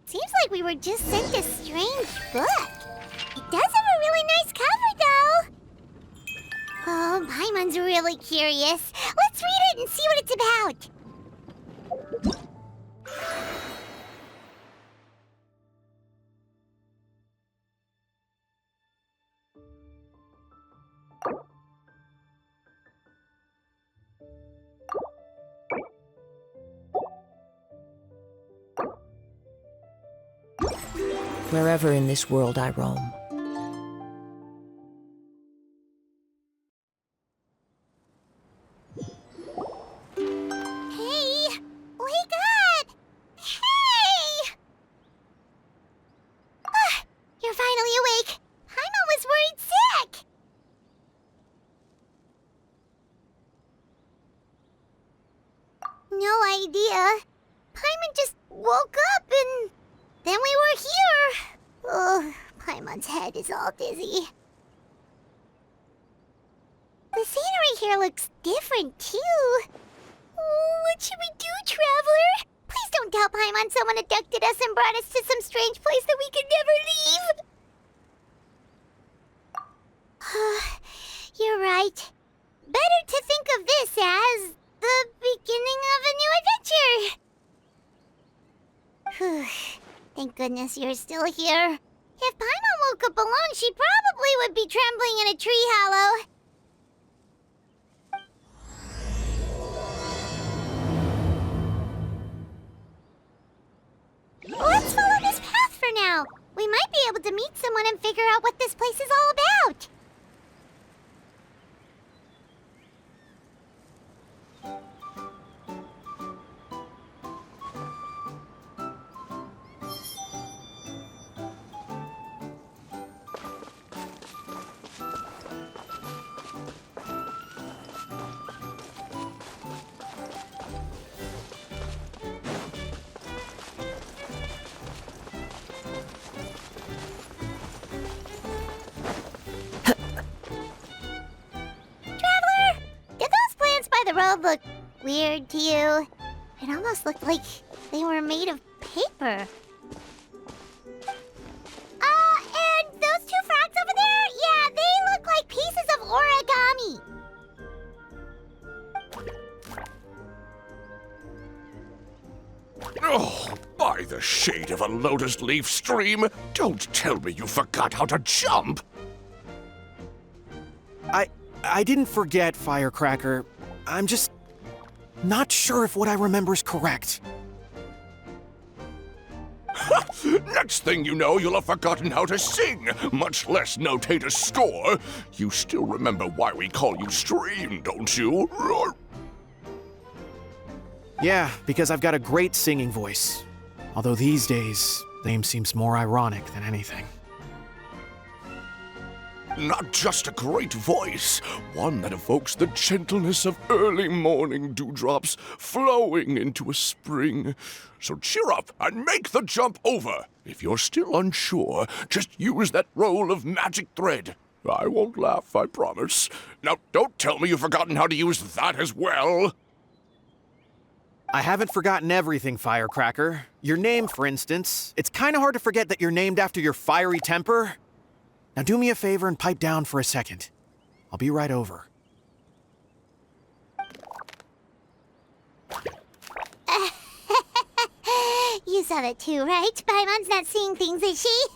Seems like we were just sent a strange book. It does have a really nice cover, though. Oh, Paimon's really curious. Let's read it and see what it's about. Wherever in this world I roam. Hey! Wake up! Hey! You're finally awake. Paimon was worried sick. No idea. Paimon just woke up and then we were here. Oh, Paimon's head is all dizzy. The scenery here looks different, too. Oh, what should we do, Traveler? Please don't tell Paimon someone abducted us and brought us to some strange place that we could never leave. You're right. Better to think of this as the beginning of a new adventure. Thank goodness you're still here. If Paimon woke up alone, she probably would be trembling in a tree hollow. Let's follow this path for now. We might be able to meet someone and figure out what this place is all about. The road looked weird to you. It almost looked like they were made of paper. And those two frogs over there? Yeah, they look like pieces of origami. Oh, by the shade of a lotus leaf stream, don't tell me you forgot how to jump! I didn't forget, Firecracker. I'm just not sure if what I remember is correct. Next thing you know, you'll have forgotten how to sing, much less notate a score. You still remember why we call you Stream, don't you? Yeah, because I've got a great singing voice. Although these days, the name seems more ironic than anything. Not just a great voice, one that evokes the gentleness of early morning dewdrops flowing into a spring. So cheer up and make the jump over. If you're still unsure, just use that roll of magic thread. I won't laugh, I promise. Now, don't tell me you've forgotten how to use that as well. I haven't forgotten everything, Firecracker. Your name, for instance. It's kind of hard to forget that you're named after your fiery temper. Now do me a favor and pipe down for a second. I'll be right over. You saw that too, right? Paimon's not seeing things, is she?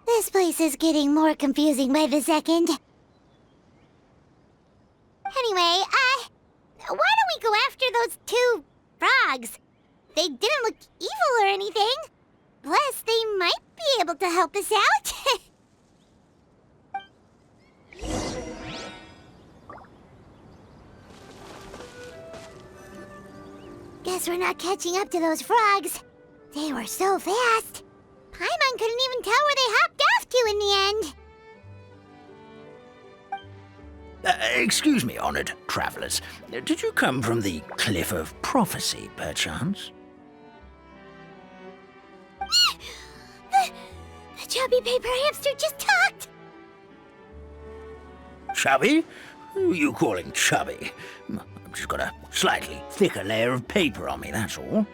This place is getting more confusing by the second. Anyway, why don't we go after those two frogs? They didn't look evil or anything. Plus, they might be able to help us out. Guess we're not catching up to those frogs. They were so fast. Paimon couldn't even tell where they hopped off to in the end. Excuse me, honored travelers. Did you come from the Cliff of Prophecy, perchance? The chubby paper hamster just talked! Chubby? Who are you calling chubby? I've just got a slightly thicker layer of paper on me, that's all.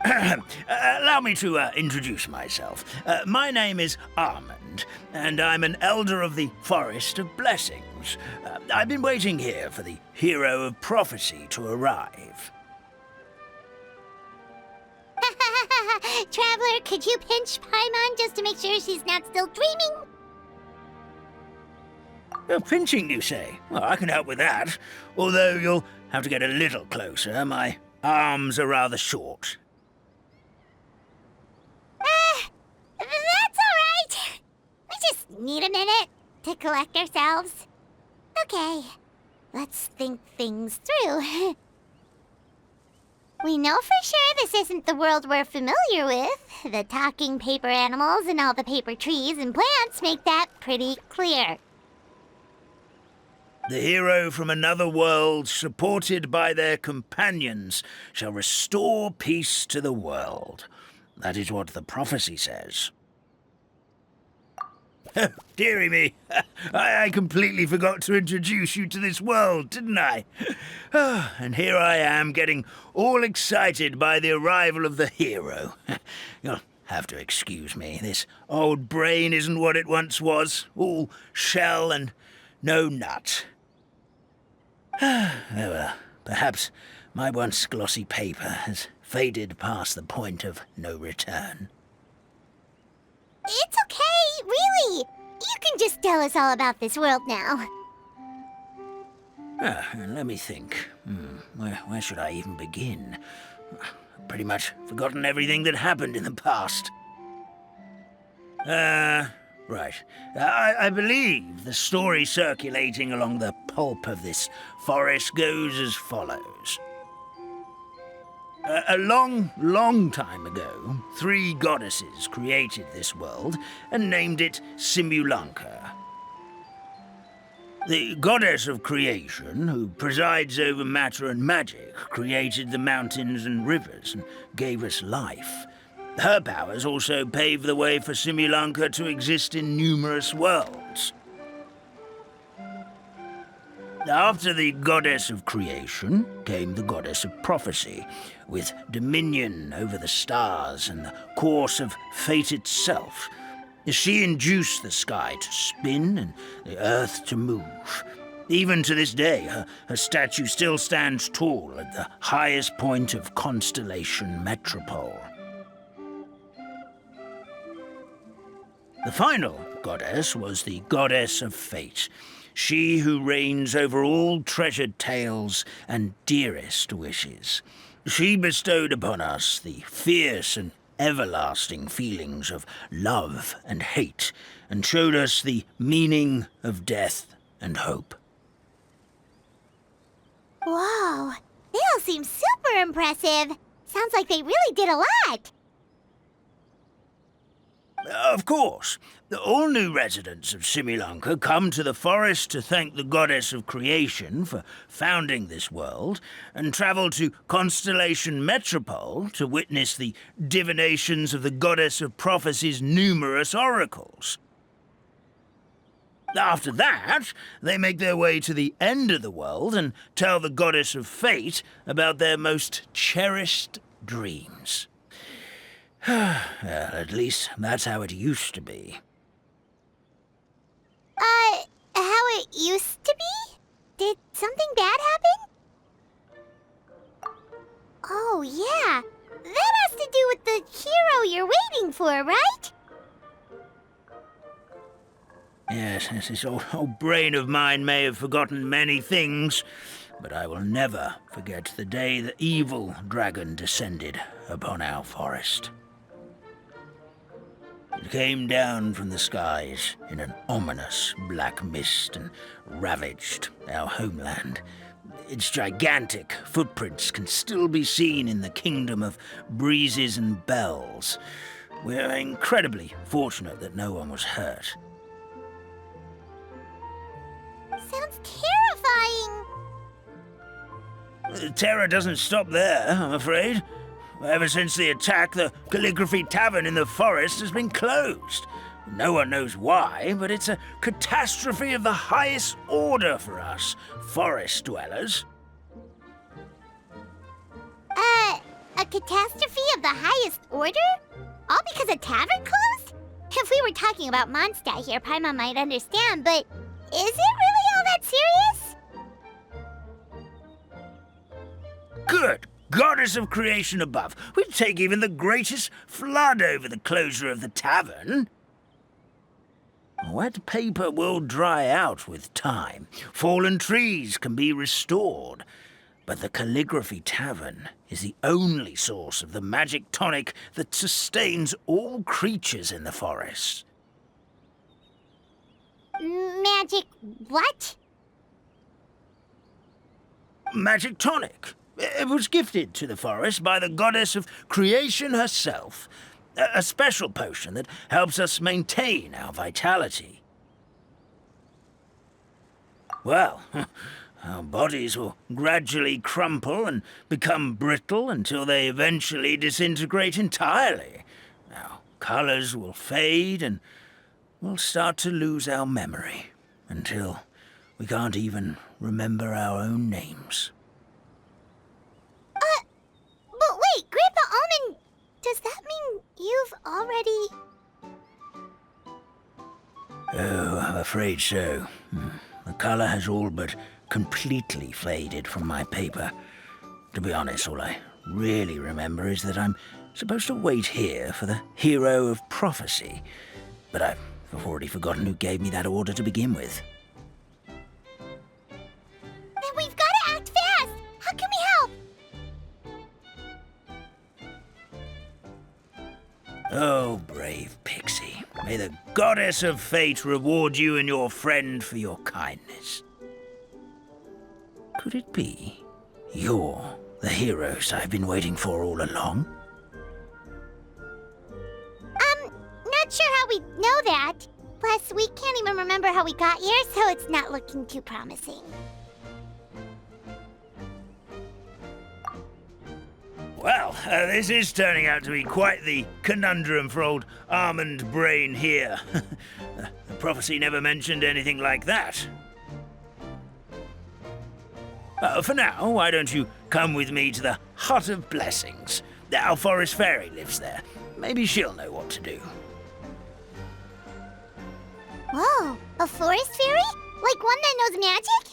Allow me to introduce myself. My name is Armand, and I'm an elder of the Forest of Blessings. I've been waiting here for the hero of prophecy to arrive. Traveler, could you pinch Paimon just to make sure she's not still dreaming? Pinching, you say? Well, I can help with that. Although you'll have to get a little closer. My arms are rather short. That's alright. We just need a minute to collect ourselves. Okay, let's think things through. We know for sure this isn't the world we're familiar with. The talking paper animals and all the paper trees and plants make that pretty clear. The hero from another world, supported by their companions, shall restore peace to the world. That is what the prophecy says. Dearie me, I completely forgot to introduce you to this world, didn't I? And here I am, getting all excited by the arrival of the hero. You'll have to excuse me. This old brain isn't what it once was, all shell and no nut. Oh well, perhaps my once glossy paper has faded past the point of no return. It's okay, really. You can just tell us all about this world now. Let me think. Where should I even begin? I've pretty much forgotten everything that happened in the past. Right. I believe the story circulating along the pulp of this forest goes as follows. A long, long time ago, 3 goddesses created this world and named it Simulanka. The goddess of creation, who presides over matter and magic, created the mountains and rivers and gave us life. Her powers also paved the way for Simulanka to exist in numerous worlds. After the goddess of creation came the goddess of prophecy, with dominion over the stars and the course of fate itself. She induced the sky to spin and the earth to move. Even to this day, her statue still stands tall at the highest point of Constellation Metropole. The final goddess was the goddess of fate, she who reigns over all treasured tales and dearest wishes. She bestowed upon us the fierce and everlasting feelings of love and hate, and showed us the meaning of death and hope. Whoa, they all seem super impressive. Sounds like they really did a lot. Of course. All new residents of Simulanka come to the forest to thank the goddess of creation for founding this world, and travel to Constellation Metropole to witness the divinations of the goddess of prophecy's numerous oracles. After that, they make their way to the end of the world and tell the goddess of fate about their most cherished dreams. Well, at least that's how it used to be. How it used to be? Did something bad happen? Oh, yeah. That has to do with the hero you're waiting for, right? Yes, this old brain of mine may have forgotten many things, but I will never forget the day the evil dragon descended upon our forest. It came down from the skies in an ominous black mist and ravaged our homeland. Its gigantic footprints can still be seen in the kingdom of breezes and bells. We're incredibly fortunate that no one was hurt. Sounds terrifying. Terror doesn't stop there, I'm afraid. Ever since the attack, the Calligraphy Tavern in the forest has been closed. No one knows why, but it's a catastrophe of the highest order for us, forest dwellers. A catastrophe of the highest order? All because a tavern closed? If we were talking about Mondstadt here, Paimon might understand, but is it really all that serious? Good goddess of creation above. We'd take even the greatest flood over the closure of the tavern. Wet paper will dry out with time. Fallen trees can be restored. But the Calligraphy Tavern is the only source of the magic tonic that sustains all creatures in the forest. Magic what? Magic tonic. It was gifted to the forest by the goddess of creation herself. A special potion that helps us maintain our vitality. Well, our bodies will gradually crumple and become brittle until they eventually disintegrate entirely. Our colors will fade and we'll start to lose our memory until we can't even remember our own names. But wait, Grandpa Almond, does that mean you've already... Oh, I'm afraid so. The color has all but completely faded from my paper. To be honest, all I really remember is that I'm supposed to wait here for the hero of prophecy. But I've already forgotten who gave me that order to begin with. Then we've got to act fast! How can we help? Oh, brave Pixie. May the goddess of fate reward you and your friend for your kindness. Could it be you're the heroes I've been waiting for all along? Not sure how we know that. Plus, we can't even remember how we got here, so it's not looking too promising. Well, this is turning out to be quite the conundrum for old Almond Brain here. The prophecy never mentioned anything like that. For now, why don't you come with me to the Hut of Blessings? Our forest fairy lives there. Maybe she'll know what to do. Whoa, a forest fairy? Like one that knows magic?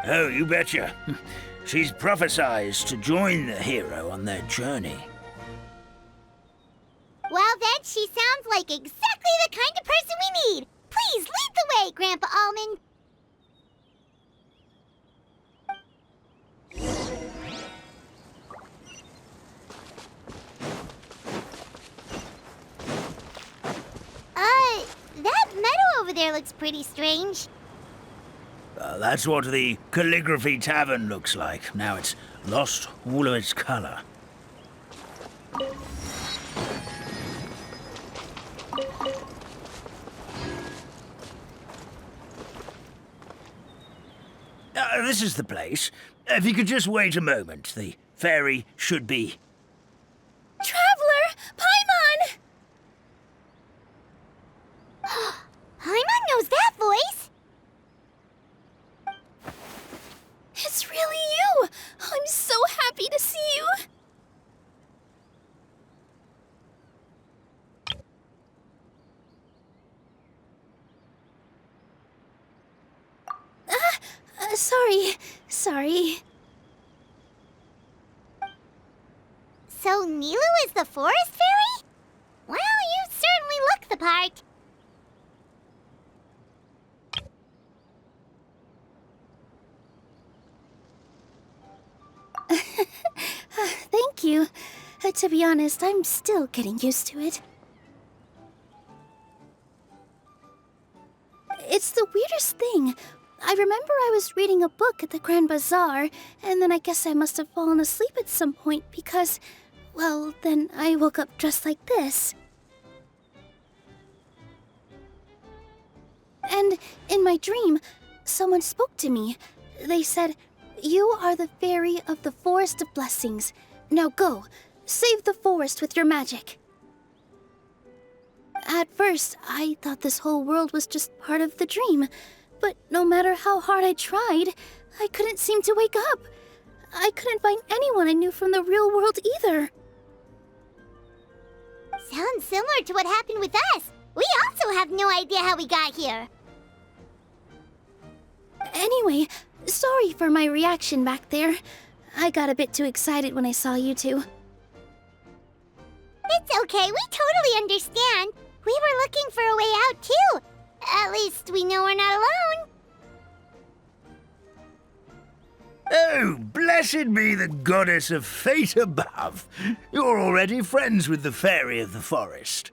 Oh, you betcha. She's prophesized to join the hero on their journey. Well then, she sounds like exactly the kind of person we need. Please lead the way, Grandpa Almond. That meadow over there looks pretty strange. That's what the Calligraphy Tavern looks like. Now it's lost all of its color. This is the place. If you could just wait a moment, the fairy should be... Traveler! Paimon! Paimon knows that voice! It's really you! I'm so happy to see you! Sorry. So Nilu is the forest fairy? Well, you certainly look the part. Thank you. To be honest, I'm still getting used to it. It's the weirdest thing. I remember I was reading a book at the Grand Bazaar, and then I guess I must have fallen asleep at some point because, well, then I woke up dressed like this. And in my dream, someone spoke to me. They said, "You are the fairy of the Forest of Blessings. Now go, save the forest with your magic." At first, I thought this whole world was just part of the dream, but no matter how hard I tried, I couldn't seem to wake up. I couldn't find anyone I knew from the real world either. Sounds similar to what happened with us. We also have no idea how we got here. Anyway, sorry for my reaction back there. I got a bit too excited when I saw you two. It's okay, we totally understand. We were looking for a way out, too. At least we know we're not alone. Oh, blessed be the goddess of fate above. You're already friends with the fairy of the forest.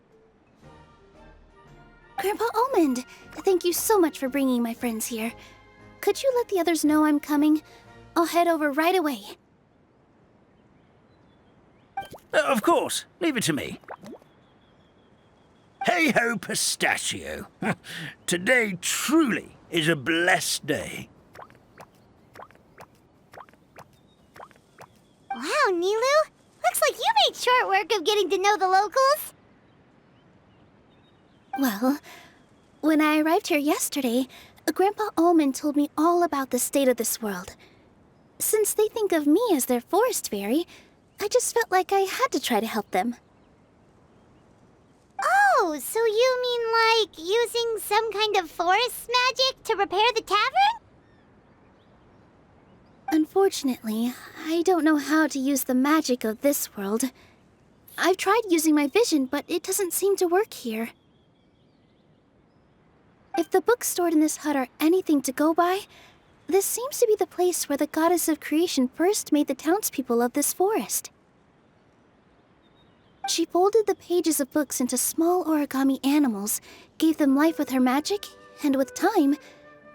Grandpa Almond, thank you so much for bringing my friends here. Could you let the others know I'm coming? I'll head over right away. Of course. Leave it to me. Hey-ho, pistachio. Today truly is a blessed day. Wow, Nilu. Looks like you made short work of getting to know the locals. Well, when I arrived here yesterday, Grandpa Almond told me all about the state of this world. Since they think of me as their forest fairy, I just felt like I had to try to help them. Oh, so you mean like using some kind of forest magic to repair the tavern? Unfortunately, I don't know how to use the magic of this world. I've tried using my vision, but it doesn't seem to work here. If the books stored in this hut are anything to go by, this seems to be the place where the goddess of creation first made the townspeople of this forest. She folded the pages of books into small origami animals, gave them life with her magic, and with time,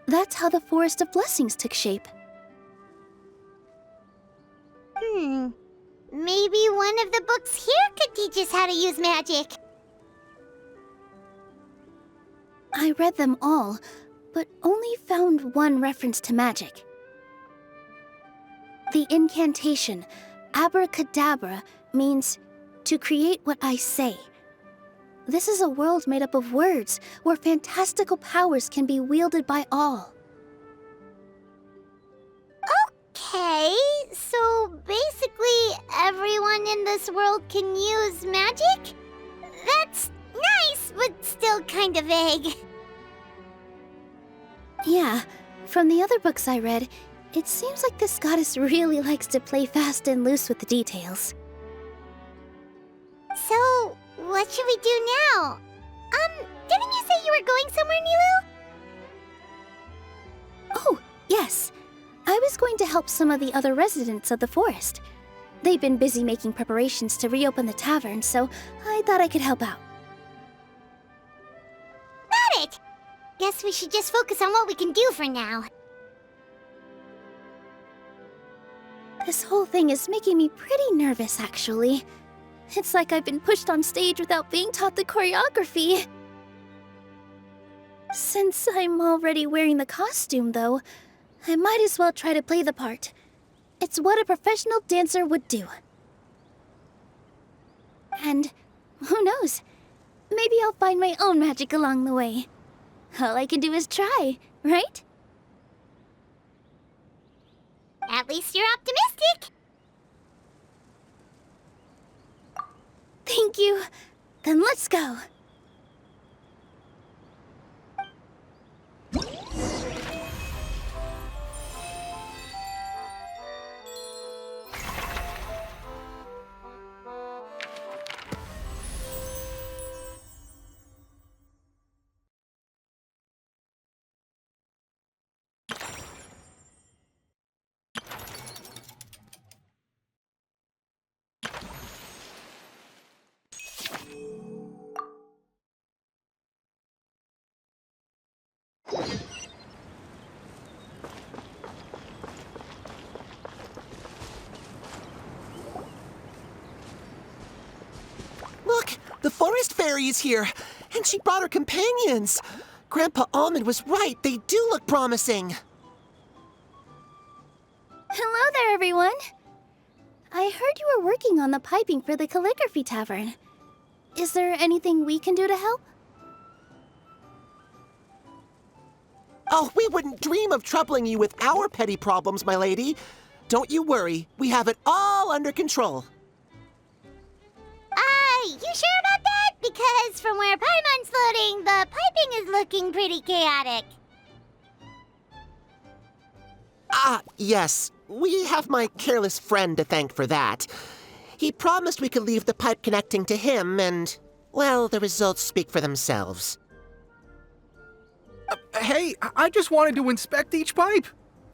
that's how the Forest of Blessings took shape. Maybe one of the books here could teach us how to use magic. I read them all, but only found one reference to magic. The incantation, abracadabra, means to create what I say. This is a world made up of words, where fantastical powers can be wielded by all. Okay, so basically everyone in this world can use magic? That's nice, but still kind of vague. Yeah, from the other books I read, it seems like this goddess really likes to play fast and loose with the details. So, what should we do now? Didn't you say you were going somewhere, Nilu? Oh, yes. I was going to help some of the other residents of the forest. They've been busy making preparations to reopen the tavern, so I thought I could help out. Got it! Guess we should just focus on what we can do for now. This whole thing is making me pretty nervous, actually. It's like I've been pushed on stage without being taught the choreography. Since I'm already wearing the costume, though, I might as well try to play the part. It's what a professional dancer would do. And who knows? Maybe I'll find my own magic along the way. All I can do is try, right? At least you're optimistic. Thank you. Then let's go. Look, the forest fairy is here, and she brought her companions. Grandpa Almond was right. They do look promising. Hello there, everyone. I heard you were working on the piping for the calligraphy tavern. Is there anything we can do to help? Oh, we wouldn't dream of troubling you with our petty problems, my lady. Don't you worry. We have it all under control. You sure about that? Because from where Paimon's floating, the piping is looking pretty chaotic. Yes. We have my careless friend to thank for that. He promised we could leave the pipe connecting to him, and, well, the results speak for themselves. Hey, I just wanted to inspect each pipe.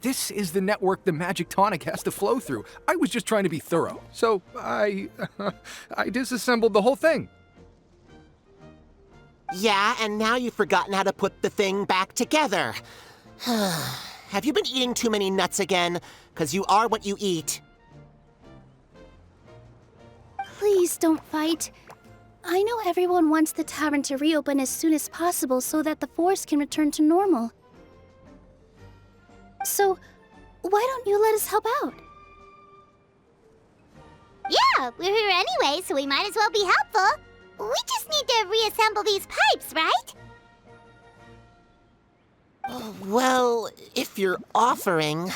This is the network the magic tonic has to flow through. I was just trying to be thorough, so I disassembled the whole thing. Yeah, and now you've forgotten how to put the thing back together. Have you been eating too many nuts again? 'Cause you are what you eat. Please don't fight. I know everyone wants the tavern to reopen as soon as possible so that the forest can return to normal. So, why don't you let us help out? Yeah, we're here anyway, so we might as well be helpful. We just need to reassemble these pipes, right? Well, if you're offering...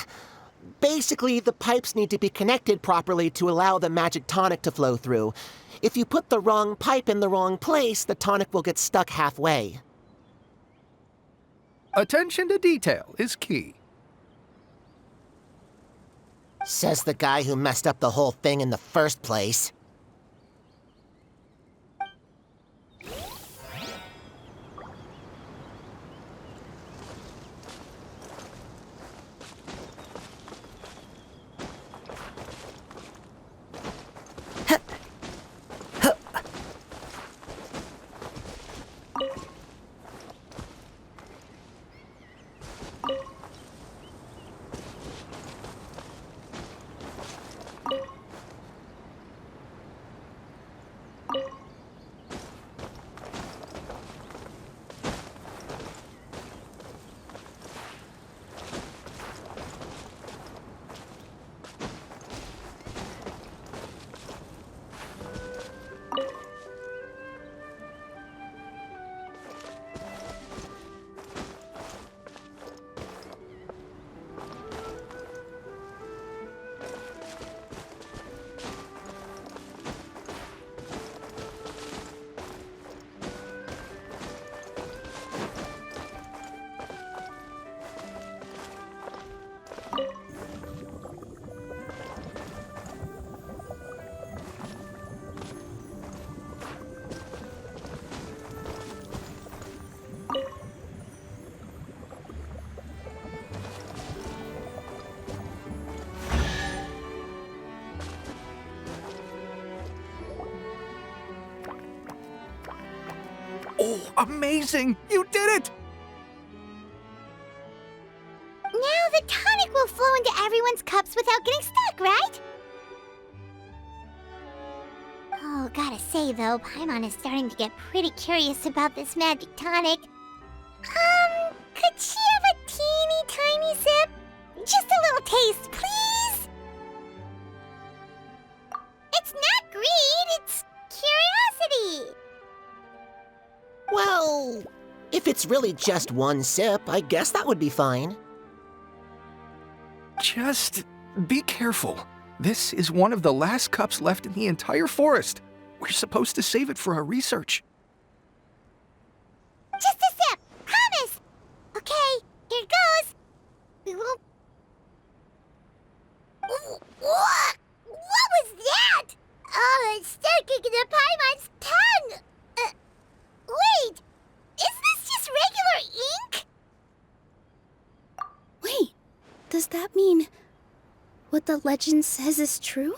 Basically, the pipes need to be connected properly to allow the magic tonic to flow through. If you put the wrong pipe in the wrong place, the tonic will get stuck halfway. Attention to detail is key. Says the guy who messed up the whole thing in the first place. Oh, amazing! You did it! Now the tonic will flow into everyone's cups without getting stuck, right? Oh, gotta say though, Paimon is starting to get pretty curious about this magic tonic. Could she have a teeny tiny sip? Just a little taste, please? It's not greed, it's curiosity. Well, if it's really just one sip, I guess that would be fine. Just be careful. This is one of the last cups left in the entire forest. We're supposed to save it for our research. Just a sip, promise. Okay, here goes. We won't... What? What was that? Oh, it's sticking to Paimon's tongue. Wait, is this just regular ink? Wait, does that mean what the legend says is true?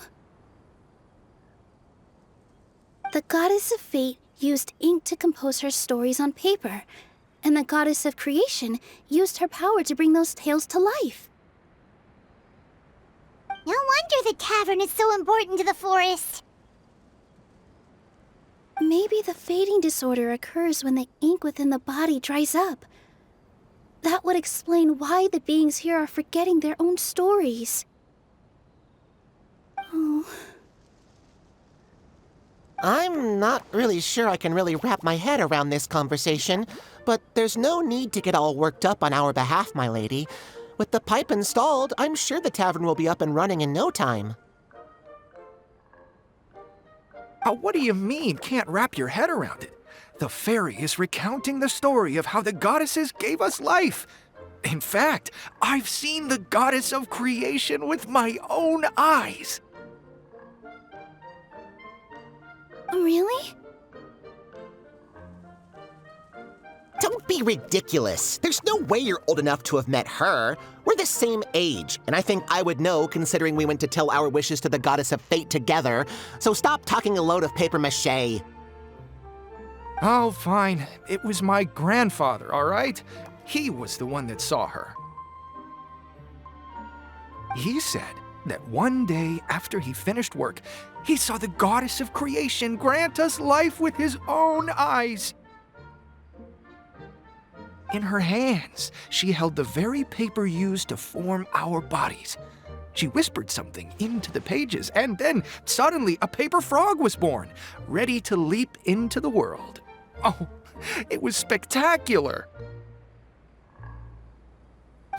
The goddess of fate used ink to compose her stories on paper, and the goddess of creation used her power to bring those tales to life. No wonder the tavern is so important to the forest. Maybe the fading disorder occurs when the ink within the body dries up. That would explain why the beings here are forgetting their own stories. Oh. I'm not really sure I can really wrap my head around this conversation, but there's no need to get all worked up on our behalf, my lady. With the pipe installed, I'm sure the tavern will be up and running in no time. What do you mean, can't wrap your head around it? The fairy is recounting the story of how the goddesses gave us life. In fact, I've seen the goddess of creation with my own eyes. Really? Don't be ridiculous. There's no way you're old enough to have met her. We're the same age, and I think I would know considering we went to tell our wishes to the goddess of fate together. So stop talking a load of paper mache. Oh, fine. It was my grandfather, all right? He was the one that saw her. He said that one day after he finished work, he saw the goddess of creation grant us life with his own eyes. In her hands, she held the very paper used to form our bodies. She whispered something into the pages, and then suddenly a paper frog was born, ready to leap into the world. Oh, it was spectacular.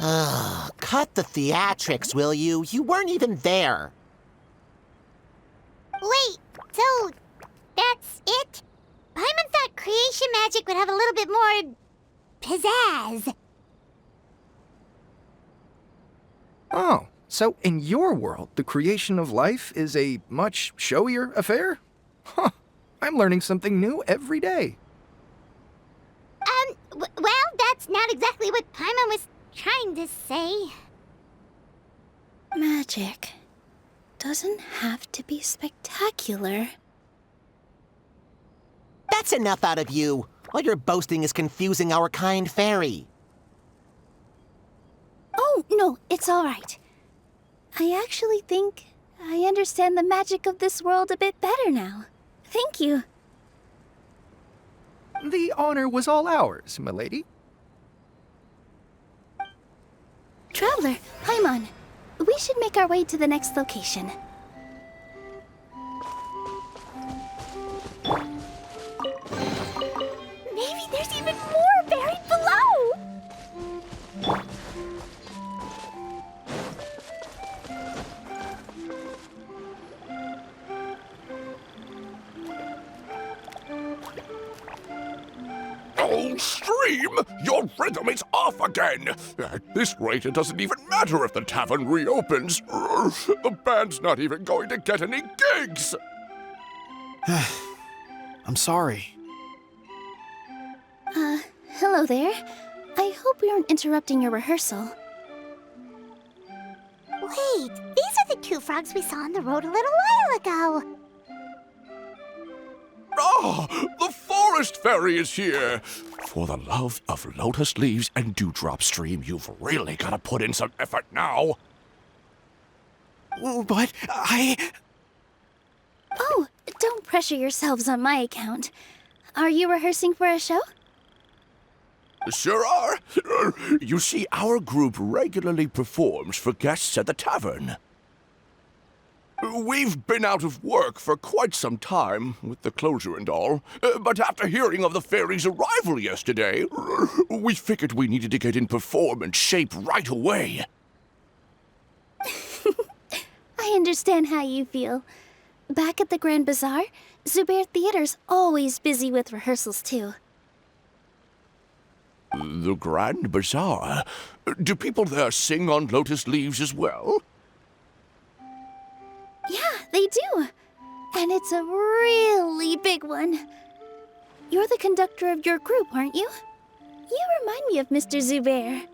Ugh, cut the theatrics, will you? You weren't even there. Wait, so that's it? Paimon thought creation magic would have a little bit more pizzazz. Oh, so in your world, the creation of life is a much showier affair? Huh, I'm learning something new every day. Well, that's not exactly what Paimon was trying to say. Magic doesn't have to be spectacular. That's enough out of you. All your boasting is confusing our kind fairy. Oh, no, it's all right. I actually think I understand the magic of this world a bit better now. Thank you. The honor was all ours, milady. Traveler, Paimon, we should make our way to the next location. Maybe there's even more buried below! Oh, Stream! Your rhythm is off again! At this rate, it doesn't even matter if the tavern reopens. The band's not even going to get any gigs! I'm sorry. Hello there. I hope we aren't interrupting your rehearsal. Wait, these are the two frogs we saw on the road a little while ago. Ah, the forest fairy is here! For the love of lotus leaves and dewdrop, Stream, you've really got to put in some effort now. But Oh, don't pressure yourselves on my account. Are you rehearsing for a show? Sure are. You see, our group regularly performs for guests at the tavern. We've been out of work for quite some time, with the closure and all, but after hearing of the fairy's arrival yesterday, we figured we needed to get in performance shape right away. I understand how you feel. Back at the Grand Bazaar, Zubair Theater's always busy with rehearsals too. The Grand Bazaar? Do people there sing on lotus leaves as well? Yeah, they do. And it's a really big one. You're the conductor of your group, aren't you? You remind me of Mr. Zubair.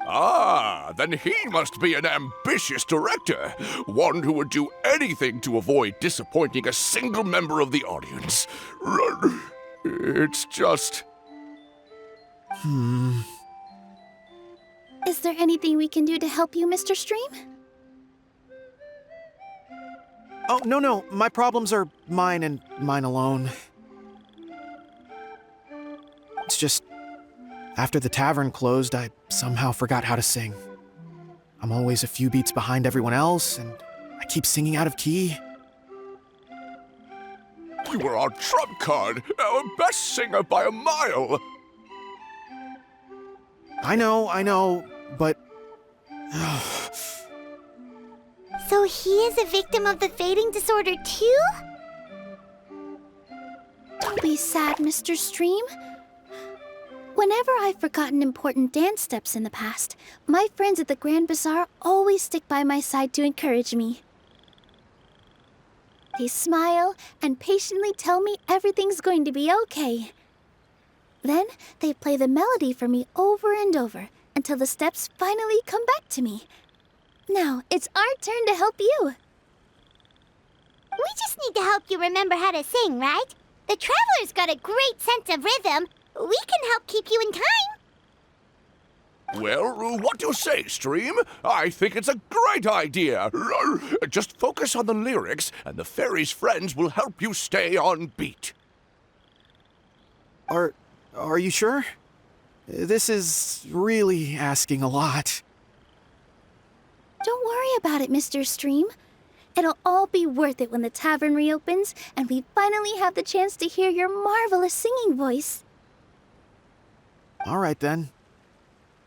Ah, then he must be an ambitious director, one who would do anything to avoid disappointing a single member of the audience. It's just... Is there anything we can do to help you, Mr. Stream? Oh, no. My problems are mine and mine alone. It's just, after the tavern closed, I somehow forgot how to sing. I'm always a few beats behind everyone else, and I keep singing out of key. You were our trump card, our best singer by a mile. I know, but... So he is a victim of the fading disorder too? Don't be sad, Mr. Stream. Whenever I've forgotten important dance steps in the past, my friends at the Grand Bazaar always stick by my side to encourage me. They smile and patiently tell me everything's going to be okay. Then they play the melody for me over and over until the steps finally come back to me. Now it's our turn to help you. We just need to help you remember how to sing, right? The Traveler's got a great sense of rhythm. We can help keep you in time. Well, what do you say, Stream? I think it's a great idea. Just focus on the lyrics, and the fairy's friends will help you stay on beat. Are you sure? This is really asking a lot. Don't worry about it, Mr. Stream. It'll all be worth it when the tavern reopens and we finally have the chance to hear your marvelous singing voice. All right, then.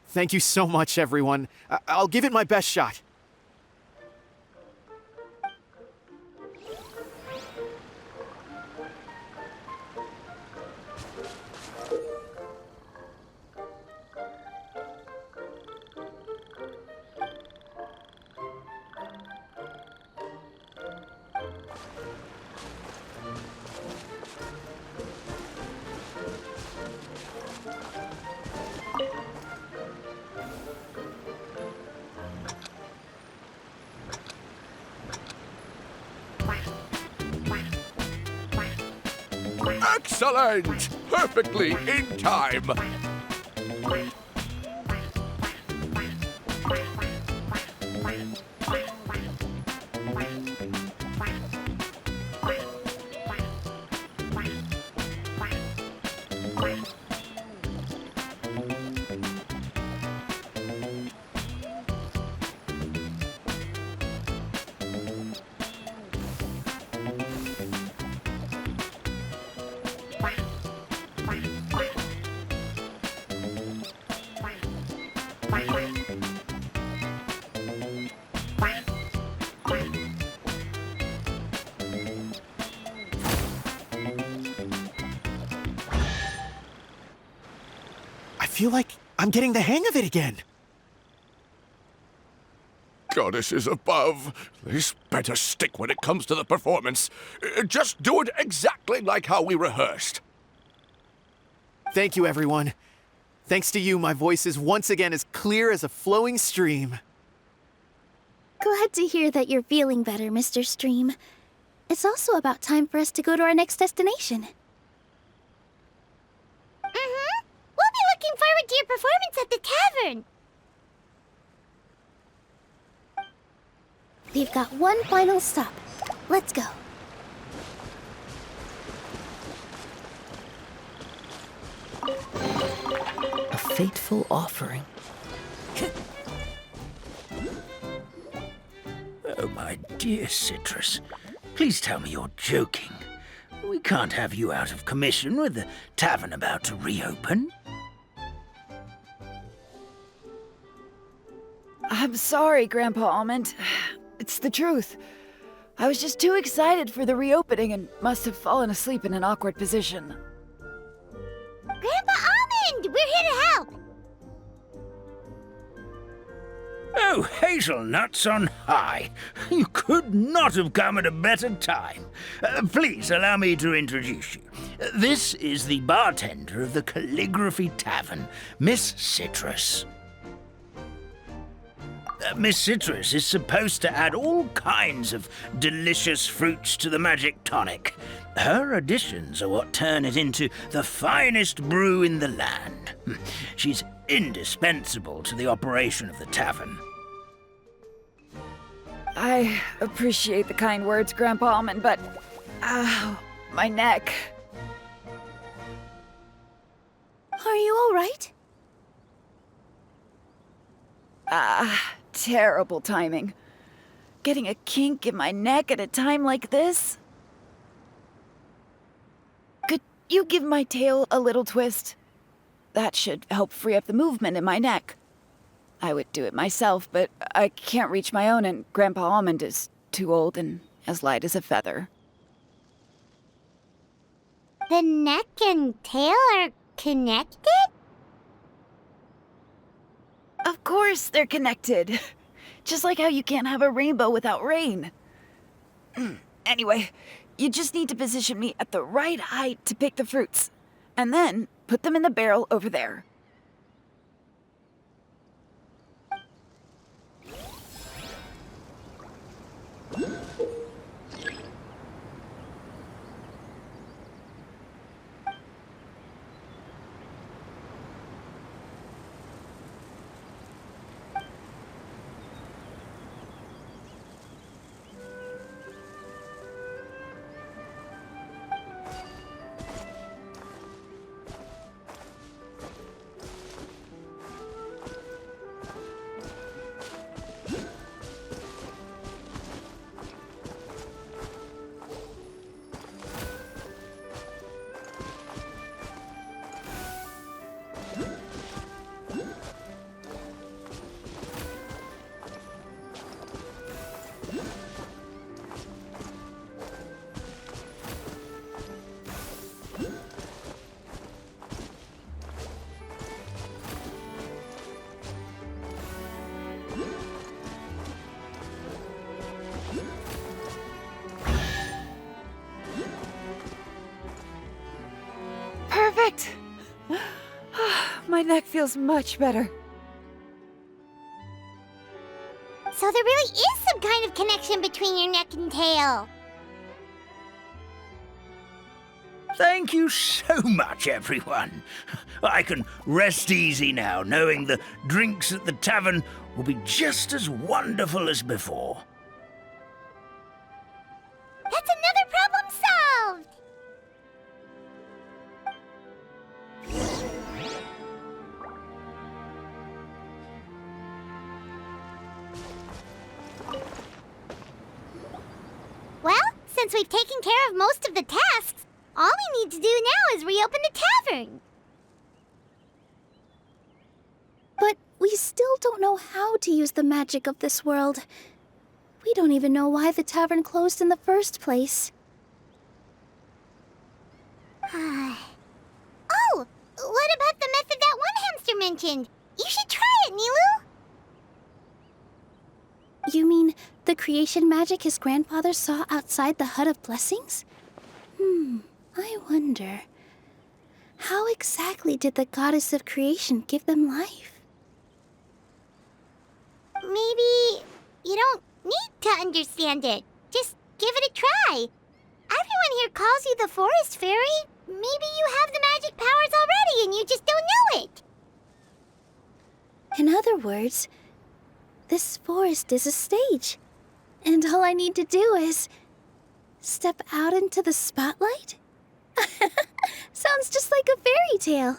Thank you so much, everyone. I'll give it my best shot. Excellent! Perfectly in time. I feel like I'm getting the hang of it again. Goddesses above, this better stick when it comes to the performance. Just do it exactly like how we rehearsed. Thank you, everyone. Thanks to you, my voice is once again as clear as a flowing stream. Glad to hear that you're feeling better, Mr. Stream. It's also about time for us to go to our next destination. Mm-hmm. We'll be looking forward to your performance at the tavern. We've got one final stop. Let's go. A fateful offering. Oh, my dear Citrus, please tell me you're joking. We can't have you out of commission with the tavern about to reopen. I'm sorry, Grandpa Almond. It's the truth. I was just too excited for the reopening and must have fallen asleep in an awkward position. Grandpa Almond, we're here to help. Oh, hazelnuts on high. You could not have come at a better time. Please allow me to introduce you. This is the bartender of the Calligraphy Tavern, Miss Citrus. Miss Citrus is supposed to add all kinds of delicious fruits to the magic tonic. Her additions are what turn it into the finest brew in the land. She's indispensable to the operation of the tavern. I appreciate the kind words, Grandpa Almond, but... ow, my neck. Are you all right? Terrible timing. Getting a kink in my neck at a time like this? you give my tail a little twist? That should help free up the movement in my neck. I would do it myself, but I can't reach my own, and Grandpa Almond is too old and as light as a feather. The neck and tail are connected? Of course they're connected. Just like how you can't have a rainbow without rain. Anyway, you just need to position me at the right height to pick the fruits, and then put them in the barrel over there. Perfect! My neck feels much better. So there really is some kind of connection between your neck and tail. Thank you so much, everyone. I can rest easy now, knowing the drinks at the tavern will be just as wonderful as before. That's another problem solved! Well, since we've taken care of most of the tasks, all we need to do now is reopen the tavern. But we still don't know how to use the magic of this world. We don't even know why the tavern closed in the first place. Oh, what about the method that one hamster mentioned? You should try it, Nilu! You mean the creation magic his grandfather saw outside the Hut of Blessings? I wonder. How exactly did the goddess of creation give them life? Maybe you don't need to understand it. Just give it a try. Everyone here calls you the Forest Fairy. Maybe you have the magic powers already and you just don't know it. In other words, this forest is a stage. And all I need to do is step out into the spotlight? Sounds just like a fairy tale.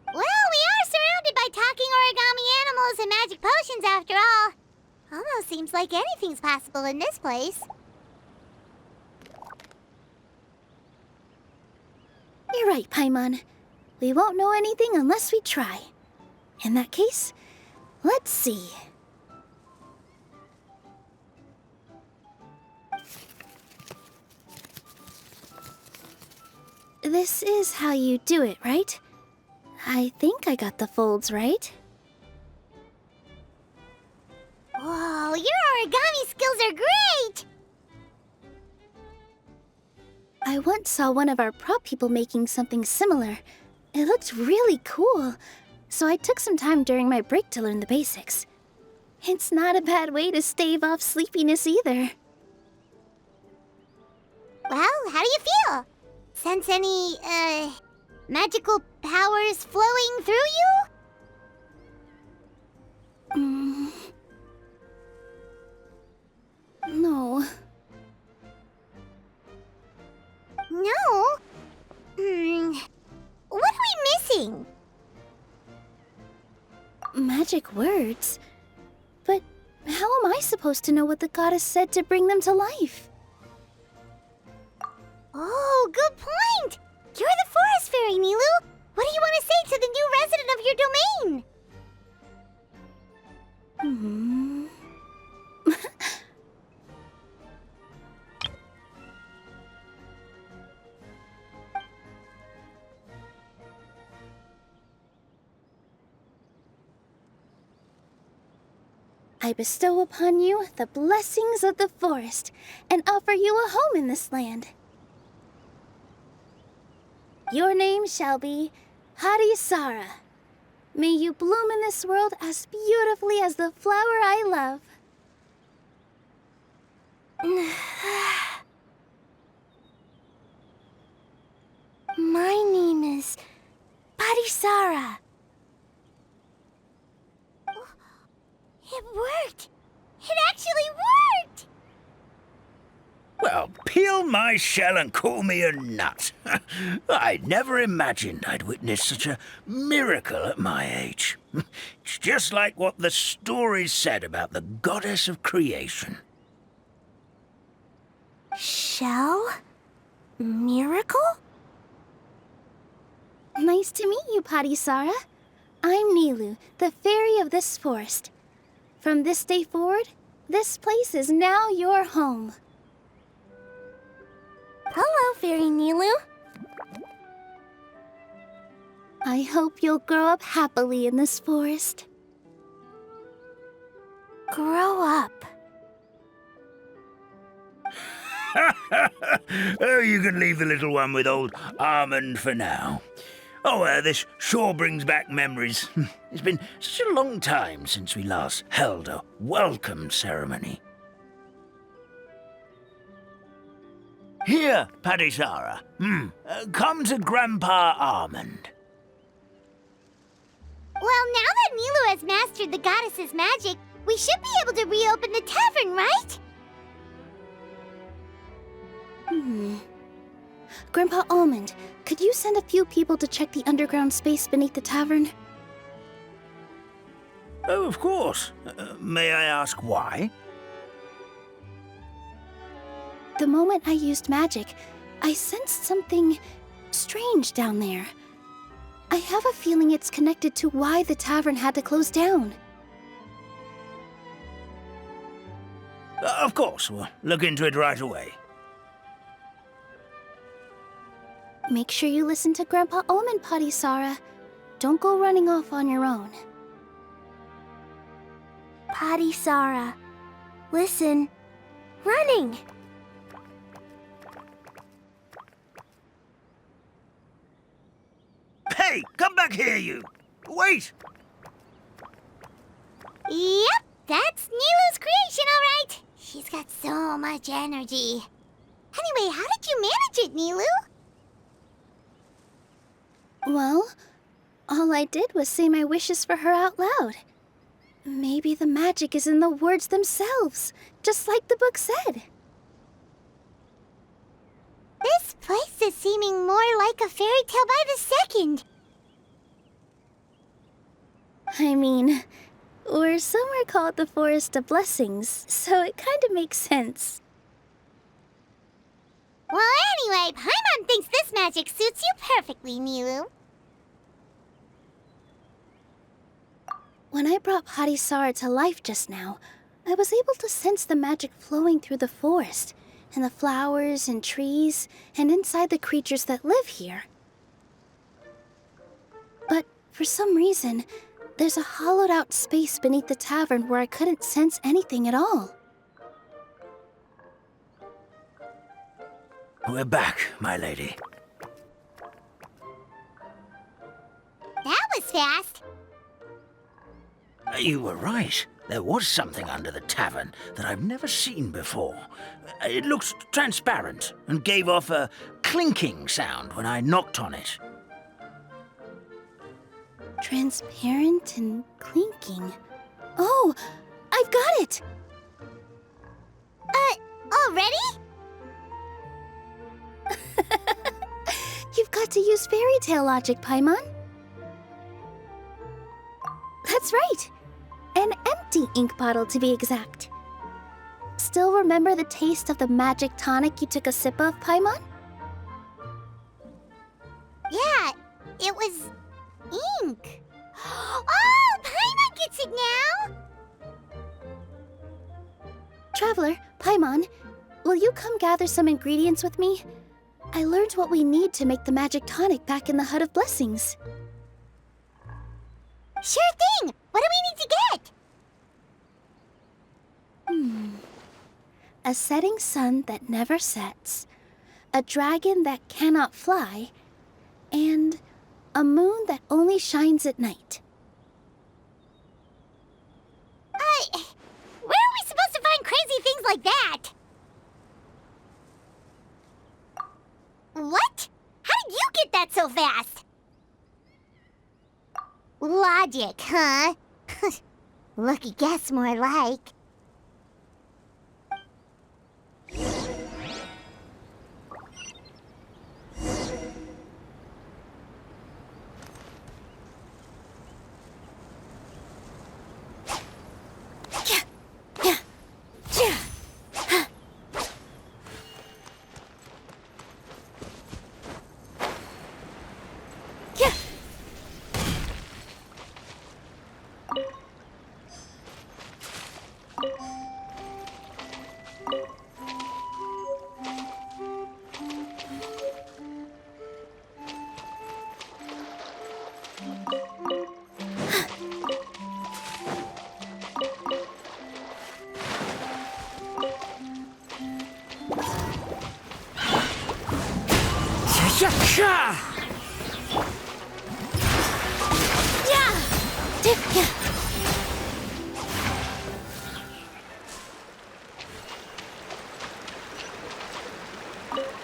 Well, we are surrounded by talking origami animals and magic potions after all. Almost seems like anything's possible in this place. You're right, Paimon. We won't know anything unless we try. In that case, let's see. This is how you do it, right? I think I got the folds right. Whoa, your origami skills are great! I once saw one of our prop people making something similar. It looked really cool, so I took some time during my break to learn the basics. It's not a bad way to stave off sleepiness either. Well, how do you feel? Sense any, magical powers flowing through you? No. No? What are we missing? Magic words? But how am I supposed to know what the goddess said to bring them to life? Oh, good point! You're the forest fairy, Nilu! What do you want to say to the new resident of your domain? I bestow upon you the blessings of the forest and offer you a home in this land. Your name shall be Hadisara. May you bloom in this world as beautifully as the flower I love. My name is Padisara. It worked! It actually worked! Well, peel my shell and call me a nut. I'd never imagined I'd witness such a miracle at my age. It's just like what the stories said about the goddess of creation. Shell? Miracle? Nice to meet you, Padisara. I'm Nilu, the fairy of this forest. From this day forward, this place is now your home. Hello, Fairy Nilu. I hope you'll grow up happily in this forest. Grow up. Oh, you can leave the little one with old Almond for now. Oh, this sure brings back memories. It's been such a long time since we last held a welcome ceremony. Here, Padisara. Come to Grandpa Almond. Well, now that Nilu has mastered the goddess's magic, we should be able to reopen the tavern, right? Grandpa Almond, could you send a few people to check the underground space beneath the tavern? Oh, of course. May I ask why? The moment I used magic, I sensed something strange down there. I have a feeling it's connected to why the tavern had to close down. Of course, we'll look into it right away. Make sure you listen to Grandpa Almond, Padisara. Don't go running off on your own. Padisara. Listen. Running! Hey, come back here, you! Wait! Yep, that's Nilu's creation, all right. She's got so much energy. Anyway, how did you manage it, Nilu? Well, all I did was say my wishes for her out loud. Maybe the magic is in the words themselves, just like the book said. This place is seeming more like a fairy tale by the second. I mean, we're somewhere called the Forest of Blessings, so it kind of makes sense. Well, anyway, Paimon thinks this magic suits you perfectly, Nilu. When I brought Hadisara to life just now, I was able to sense the magic flowing through the forest, and the flowers and trees, and inside the creatures that live here. But for some reason, there's a hollowed-out space beneath the tavern where I couldn't sense anything at all. We're back, my lady. That was fast. You were right. There was something under the tavern that I've never seen before. It looked transparent and gave off a clinking sound when I knocked on it. Transparent and clinking. Oh, I've got it! Already? You've got to use fairy tale logic, Paimon. That's right. An empty ink bottle, to be exact. Still remember the taste of the magic tonic you took a sip of, Paimon? Yeah, it was ink. Oh, Paimon gets it now! Traveler, Paimon, will you come gather some ingredients with me? I learned what we need to make the magic tonic back in the Hut of Blessings. Sure thing! What do we need to get? A setting sun that never sets, a dragon that cannot fly, and a moon that only shines at night. Where are we supposed to find crazy things like that? What? How did you get that so fast? Logic, huh? Lucky guess, more like.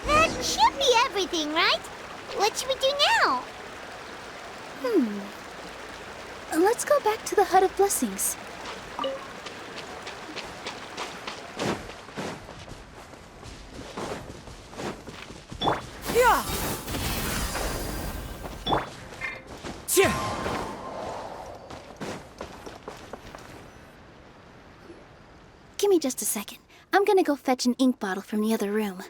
That should be everything, right? What should we do now? Let's go back to the Hut of Blessings. Give me just a second. I'm gonna go fetch an ink bottle from the other room.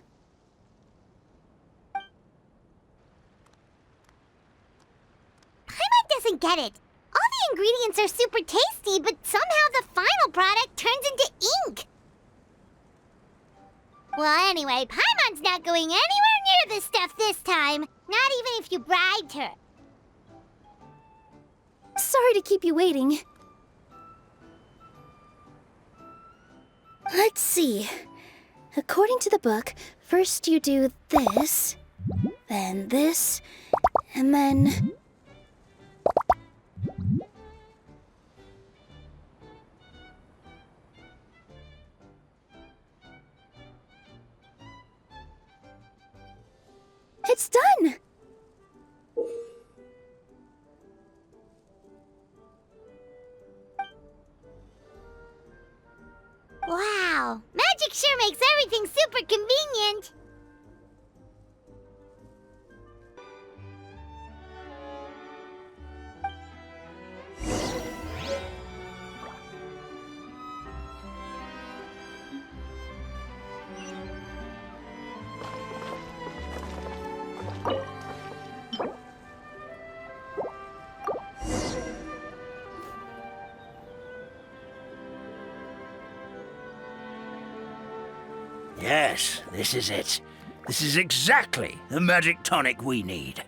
Paimon doesn't get it. All the ingredients are super tasty, but somehow the final product turns into ink. Well, anyway, Paimon's not going anywhere near this stuff this time. Not even if you bribed her. Sorry to keep you waiting. Let's see. According to the book, first you do this, then this, and then... It's done! Wow, magic sure makes everything super convenient. Yes, this is it. This is exactly the magic tonic we need.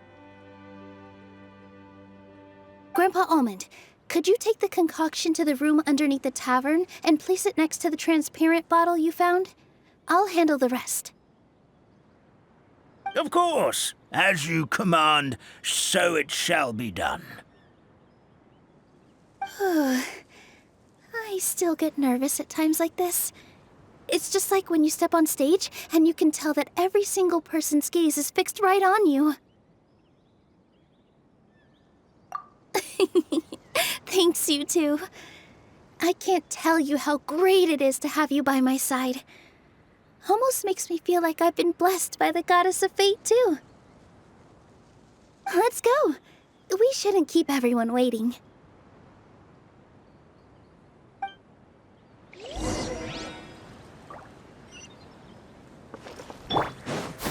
Grandpa Almond, could you take the concoction to the room underneath the tavern and place it next to the transparent bottle you found? I'll handle the rest. Of course. As you command, so it shall be done. I still get nervous at times like this. It's just like when you step on stage and you can tell that every single person's gaze is fixed right on you. Thanks, you two. I can't tell you how great it is to have you by my side. Almost makes me feel like I've been blessed by the goddess of fate, too. Let's go. We shouldn't keep everyone waiting.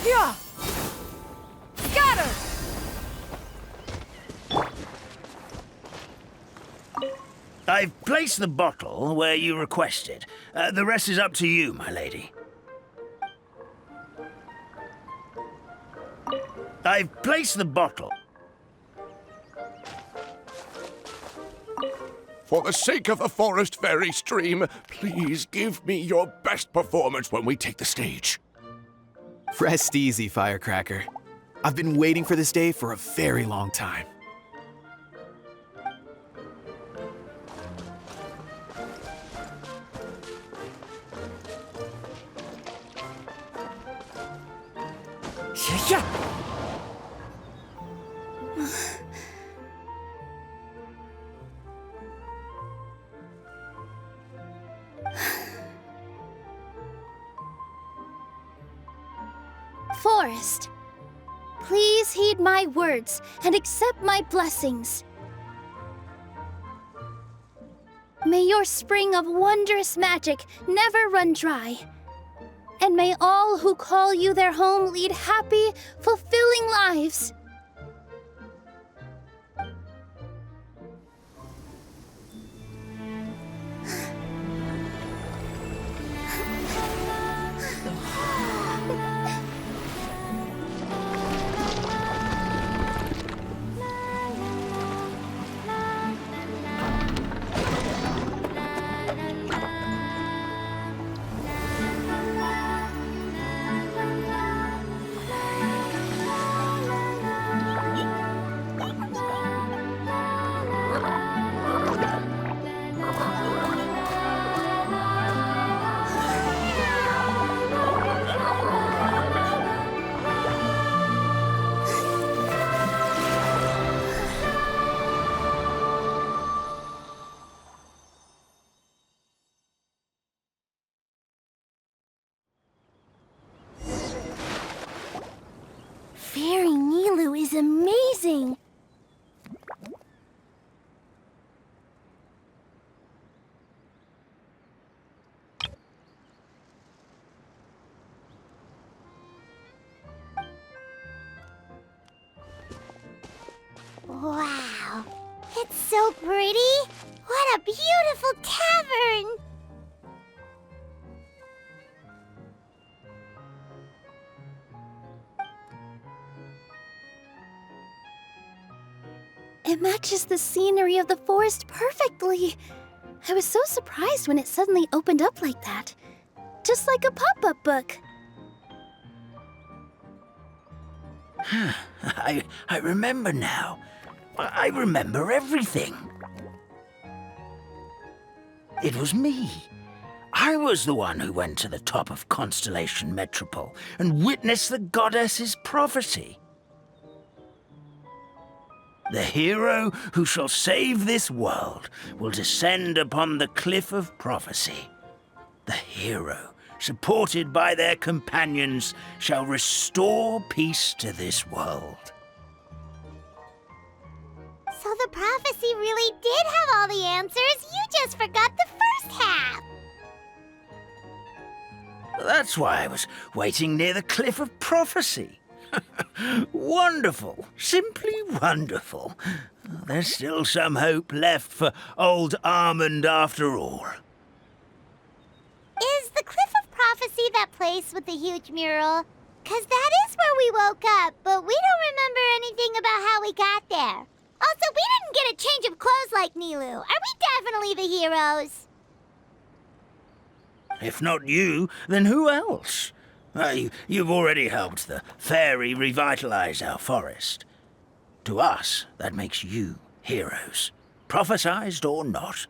Yeah! Scatter! I've placed the bottle where you requested. The rest is up to you, my lady. I've placed the bottle. For the sake of the Forest Fairy Stream, please give me your best performance when we take the stage. Rest easy, Firecracker. I've been waiting for this day for a very long time. Yeah. Forest, please heed my words and accept my blessings. May your spring of wondrous magic never run dry. And may all who call you their home lead happy, fulfilling lives. Fairy Nilu is amazing! Wow, it's so pretty! What a beautiful tavern! It matches the scenery of the forest perfectly. I was so surprised when it suddenly opened up like that. Just like a pop-up book. I remember now. I remember everything. It was me. I was the one who went to the top of Constellation Metropole and witnessed the goddess's prophecy. The hero who shall save this world will descend upon the cliff of prophecy. The hero, supported by their companions, shall restore peace to this world. So the prophecy really did have all the answers. You just forgot the first half. That's why I was waiting near the cliff of prophecy. Wonderful. Simply wonderful. There's still some hope left for old Almond after all. Is the Cliff of Prophecy that place with the huge mural? 'Cause that is where we woke up, but we don't remember anything about how we got there. Also, we didn't get a change of clothes like Nilu. Are we definitely the heroes? If not you, then who else? You've already helped the fairy revitalize our forest. To us, that makes you heroes, prophesized or not.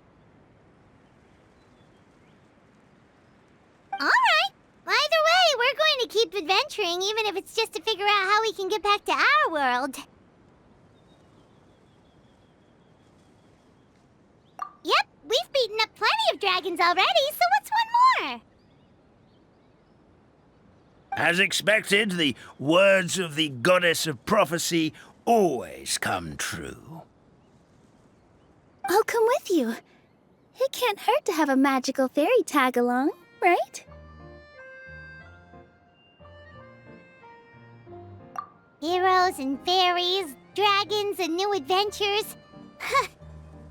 All right. Either way, we're going to keep adventuring, even if it's just to figure out how we can get back to our world. Yep, we've beaten up plenty of dragons already, so what's one more? As expected, the words of the goddess of prophecy always come true. I'll come with you. It can't hurt to have a magical fairy tag along, right? Heroes and fairies, dragons and new adventures.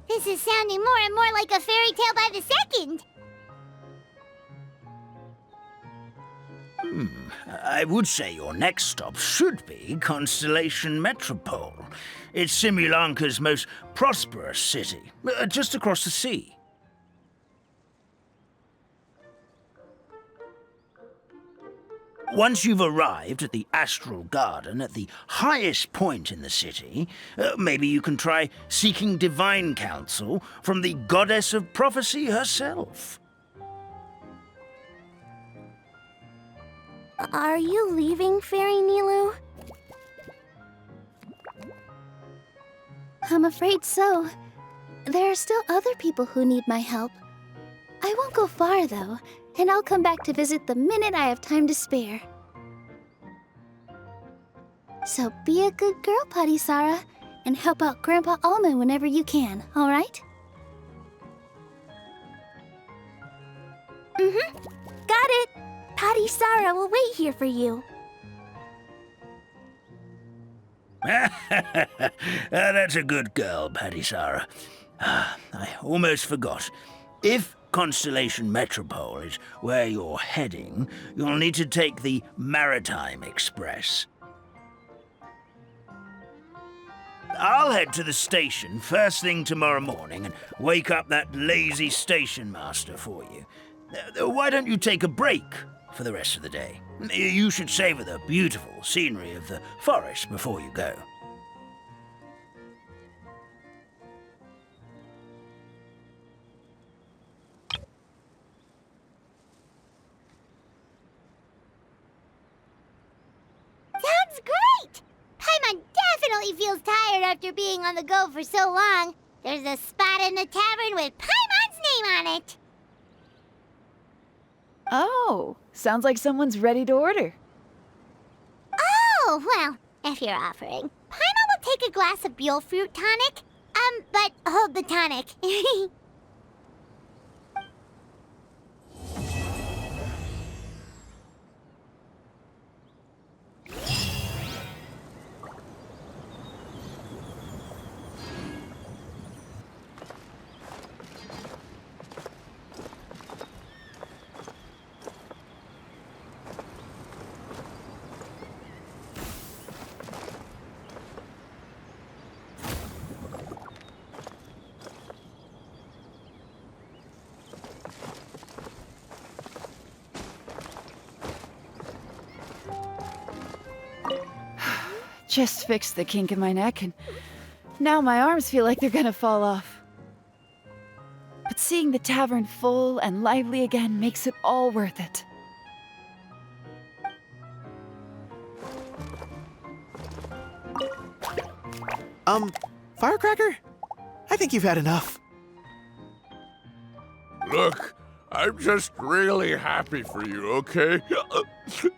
This is sounding more and more like a fairy tale by the second. I would say your next stop should be Constellation Metropole. It's Simulanka's most prosperous city, just across the sea. Once you've arrived at the Astral Garden at the highest point in the city, maybe you can try seeking divine counsel from the Goddess of Prophecy herself. Are you leaving, Fairy Nilu? I'm afraid so. There are still other people who need my help. I won't go far, though, and I'll come back to visit the minute I have time to spare. So be a good girl, Patisara, and help out Grandpa Almond whenever you can, all right? Got it! Patisara will wait here for you. That's a good girl, Patisara. I almost forgot. If Constellation Metropole is where you're heading, you'll need to take the Maritime Express. I'll head to the station first thing tomorrow morning and wake up that lazy station master for you. Why don't you take a break for the rest of the day? You should savor the beautiful scenery of the forest before you go. Sounds great! Paimon definitely feels tired after being on the go for so long. There's a spot in the tavern with Paimon's name on it. Oh, sounds like someone's ready to order. Oh, well, if you're offering, Paimon will take a glass of Buell fruit tonic. But hold the tonic. Just fixed the kink in my neck, and now my arms feel like they're gonna fall off. But seeing the tavern full and lively again makes it all worth it. Firecracker? I think you've had enough. Look, I'm just really happy for you, okay?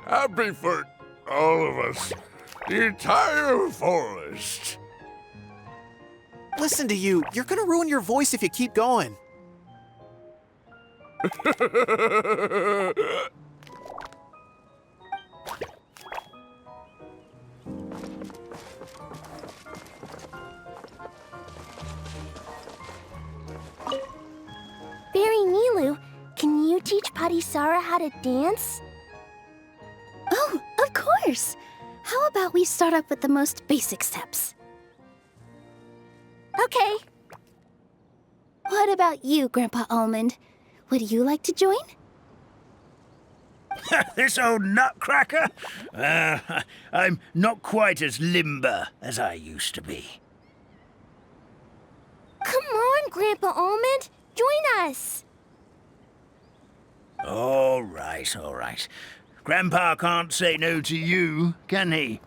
Happy for all of us. The entire forest. Listen to you. You're gonna ruin your voice if you keep going. Fairy Nilu, can you teach Patisara how to dance? Oh, of course! How about we start off with the most basic steps? Okay. What about you, Grandpa Almond? Would you like to join? This old nutcracker? I'm not quite as limber as I used to be. Come on, Grandpa Almond. Join us. All right, all right. Grandpa can't say no to you, can he?